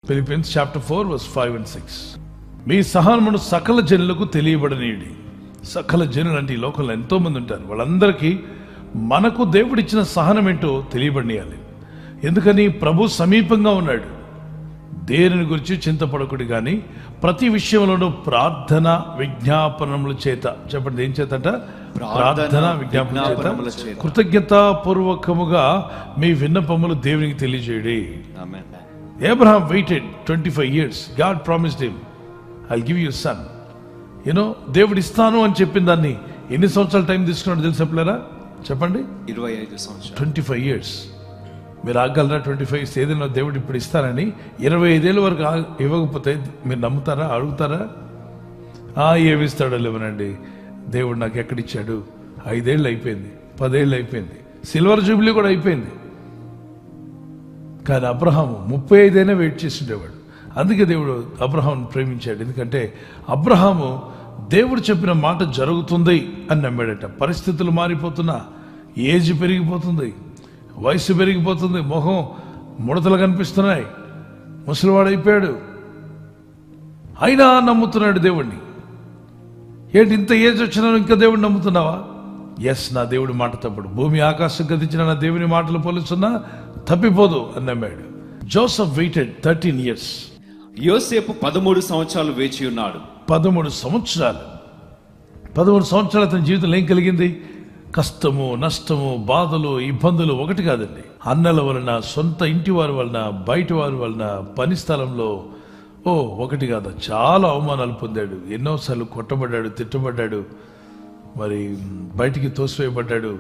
Philippians chapter 4 verse 5 and 6. మీ సహనమును సకల జనులకు తెలియబడనీయుడి. సకల జనులు అంటే ఈ లోకంలో ఎంతో మంది ఉంటారు. వాళ్ళందరికీ మనకు దేవుడిచ్చిన సహనం ఏంటో తెలియబడియాలి. ఎందుకని? ప్రభు సమీపంగా ఉన్నాడు. దేనిని గురించి చింతపడకుడి కానీ ప్రతి విషయంలోనూ ప్రార్థన విజ్ఞాపనముల చేత, చెప్పండి ఏం చేతట? ప్రార్థన విజ్ఞాపనముల చేత కృతజ్ఞతాపూర్వకముగా మీ విన్నపములు దేవునికి తెలియజేయడి. Abraham waited 25 years. God promised him, I'll give you a son. దేవుడు ఇస్తాను అని చెప్పిన దాన్ని ఎన్ని సంవత్సరాల టైం తీసుకున్నాడు తెలిసినప్పుడారా? చెప్పండి. 25 సంవత్సరాలు. 25 years. మీరు ఆగలరా? 25 years ఏదైనా దేవుడు ఇప్పుడు ఇస్తానని 25 ఏళ్ళ వరకు ఇవ్వకపోతే మీరు నమ్ముతారా? అడుగుతారా? ఏమిస్తాడో లేవనండి. దేవుడు నాకు ఎక్కడిచ్చాడు? 5 ఏళ్ళు అయిపోయింది, 10 ఏళ్ళు అయిపోయింది, సిల్వర్ జూబ్లీ కూడా అయిపోయింది. కానీ అబ్రహాము 35 అయినా వెయిట్ చేసి ఉండేవాడు. అందుకే దేవుడు అబ్రహామును ప్రేమించాడు. ఎందుకంటే అబ్రహాము దేవుడు చెప్పిన మాట జరుగుతుంది అని నమ్మాడట. పరిస్థితులు మారిపోతున్నా, ఏజ్ పెరిగిపోతుంది, వయసు పెరిగిపోతుంది, మొహం ముడతలు కనిపిస్తున్నాయి, ముసలివాడైపోయాడు, అయినా నమ్ముతున్నాడు దేవుణ్ణి. ఏంటి ఇంత ఏజ్ వచ్చినా ఇంకా దేవుడిని నమ్ముతున్నావా? ఎస్, నా దేవుడి మాట తప్పుడు. భూమి ఆకాశం గతించిన నా దేవుని మాటలు పోలుస్తున్నా తప్పిపోదు అని నమ్మాడు. Joseph waited 13 years. యోసేపు 13 సంవత్సరాలు వేచి ఉన్నాడు. 13 సంవత్సరాలు అతని జీవితంలో ఏం కలిగింది? కష్టము, నష్టము, బాధలు, ఇబ్బందులు ఒకటి కాదండి. అన్నల వలన, సొంత ఇంటి వారి వలన, బయట వారి వలన, పని స్థలంలో ఒకటి కాదు, చాలా అవమానాలు పొందాడు. ఎన్నోసార్లు కొట్టబడ్డాడు, తిట్టబడ్డాడు, మరి బయటికి తోసివేయబడ్డాడు,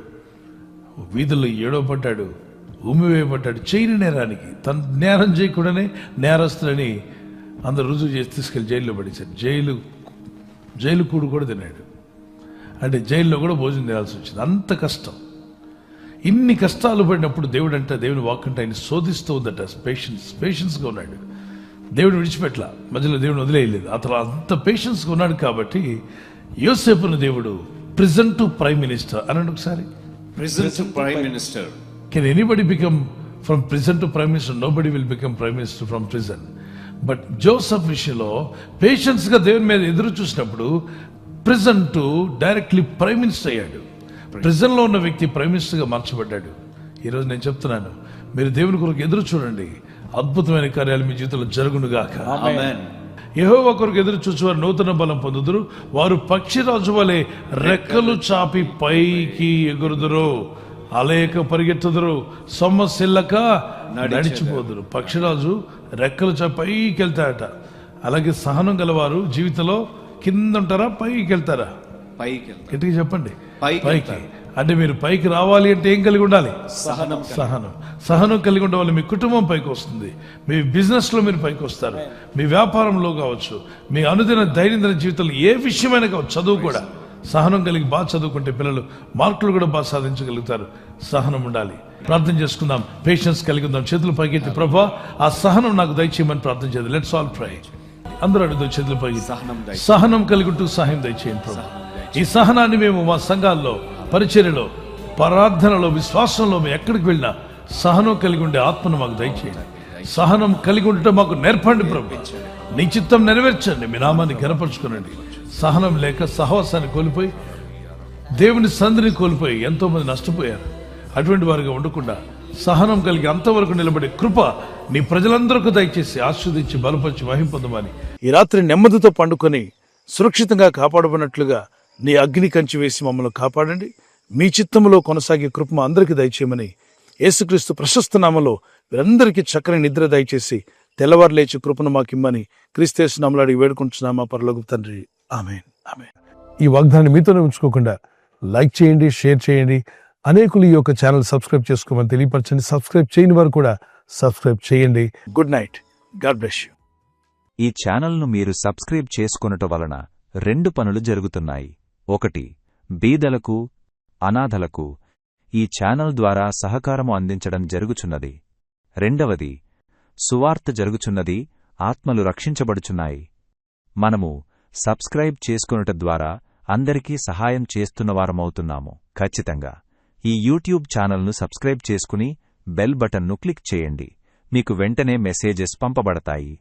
వీధుల్లో ఏడవబడ్డాడు, ఉమ్మివేయబడ్డాడు. చేయని నేరానికి, తన నేరం చేయకుండానే నేరస్తులని అందరు రుజువు చేసి తీసుకెళ్లి జైల్లో పడేశాడు. జైలు కూడు కూడా తిన్నాడు. అంటే జైల్లో కూడా భోజనం తినాల్సి వచ్చింది. అంత కష్టం. ఇన్ని కష్టాలు పడినప్పుడు దేవుని వాక్ అంటే ఆయన శోధిస్తూ ఉందట. పేషెన్స్గా ఉన్నాడు. దేవుడు విడిచిపెట్ల, మధ్యలో దేవుని వదిలేయలేదు. అతను అంత పేషెన్స్గా ఉన్నాడు కాబట్టి యోసేపును దేవుడు ప్రిజన్ టు ప్రైమ్ మినిస్టర్ అన్నాడు. ఒకసారి prison to prime minister. Can anybody become from prison to prime minister? Nobody will become prime minister from prison. But Joseph విషయంలో పేషెన్స్గా దేవుని మీద ఎదురు చూసినప్పుడు prison to directly prime minister అయ్యాడు. ప్రిజన్లో ఉన్న వ్యక్తి ప్రైమ్ మినిస్టర్గా మార్చబడ్డాడు. ఈరోజు నేను చెప్తున్నాను, మీరు దేవుని కొరకు ఎదురు చూడండి, అద్భుతమైన కార్యాలు మీ జీవితంలో జరుగునుగాక. యెహోవా కొరకు ఎదురు చూసేవారు నూతన బలం పొందుదురు, వారు పక్షిరాజు వలె రెక్కలు చాపి పైకి ఎగురుదురు, అలేక పరిగెత్తుదురు, సొమ్మసిల్లక నడిచిపోదురు. పక్షిరాజు రెక్కలు చాపి పైకి వెళ్తాడట. అలాగే సహనం గలవారు జీవితంలో కింద ఉంటారా, పైకి వెళ్తారా? గట్టిగా చెప్పండి. పైకి. అంటే మీరు పైకి రావాలి అంటే ఏం కలిగి ఉండాలి? సహనం కలిగి ఉండే వాళ్ళు మీ కుటుంబం పైకి వస్తుంది. మీ బిజినెస్ లో మీరు పైకి వస్తారు, మీ వ్యాపారంలో కావచ్చు, మీ అనుదిన దైనందిన జీవితంలో ఏ విషయమైనా కావచ్చు, చదువు కూడా సహనం కలిగి బాగా చదువుకుంటే పిల్లలు మార్కులు కూడా బాగా సాధించగలుగుతారు. సహనం ఉండాలి. ప్రార్థన చేసుకుందాం, పేషెన్స్ కలిగి ఉందాం. చేతులు పైకెత్తి ప్రభువా ఆ సహనం నాకు దయచేయమని ప్రార్థన చేద్దాం. లెట్స్ ఆల్ ప్రే. అందరూ అడుగుతాం చేతులు పైకి. సహనం కలిగి ఉంటూ సహాయం దయచేయండి ప్రభు. ఈ సహనాన్ని మేము మా సంఘాల్లో, పరిచర్యలో, ప్రార్థనలో, విశ్వాసంలో మేము ఎక్కడికి వెళ్ళినా సహనం కలిగి ఉండే ఆత్మను మాకు దయచేయండి. సహనం కలిగి ఉండటం మాకు నేర్పండి ప్రభు. నీ చిత్తం నెరవేర్చండి, మీ నామాన్ని ఘనపరచుకునండి. సహనం లేక సహవాసాన్ని కోల్పోయి, దేవుని సంధిని కోల్పోయి ఎంతో మంది నష్టపోయారు. అటువంటి వారిగా ఉండకుండా సహనం కలిగి అంతవరకు నిలబడే కృప నీ ప్రజలందరికీ దయచేసి ఆస్వాదించి బలపరిచి మహిమ పొందమని ఈ రాత్రి నెమ్మదితో పండుకొని సురక్షితంగా కాపాడబడినట్లుగా నీ అగ్ని కంచి వేసి మమ్మల్ని కాపాడండి. మీ చిత్తములో కొనసాగే కృప మా అందరికీ దయచేయమని యేసుక్రీస్తు ప్రశస్త నామములో వీరందరికీ చక్కని నిద్ర దయచేసి తెల్లవారు లేచి కృపను మాకిమ్మని క్రీస్తు నామములో వేడుకుంటున్నామా పరలోకపు తండ్రి. ఆమేన్. ఆమేన్. ఈ వాగ్దానాన్ని మీతోనే ఉంచుకోకుండా లైక్ చేయండి, షేర్ చేయండి. అనేకులు ఈ యొక్క ఛానల్ సబ్స్క్రైబ్ చేసుకోమని తెలియపరచండి. సబ్స్క్రైబ్ చేయని వారు కూడా సబ్స్క్రైబ్ చేయండి. Good night. God bless you. ఈ ఛానల్ను మీరు సబ్స్క్రైబ్ చేసుకొనుట వలన 2 పనులు జరుగుతున్నాయి. 1, బీదలకు, అనాథలకు ఈ ఛానల్ ద్వారా సహకారము అందించడం జరుగుచున్నది. 2, సువార్త జరుగుచున్నది, ఆత్మలు రక్షించబడుచున్నాయి. మనము సబ్స్క్రైబ్ చేసుకొనుట ద్వారా అందరికీ సహాయం చేస్తున్నవారమవుతున్నాము. ఖచ్చితంగా ఈ యూట్యూబ్ ఛానల్ను సబ్స్క్రైబ్ చేసుకుని బెల్ బటన్ను క్లిక్ చేయండి. మీకు వెంటనే మెసేజెస్ పంపబడతాయి.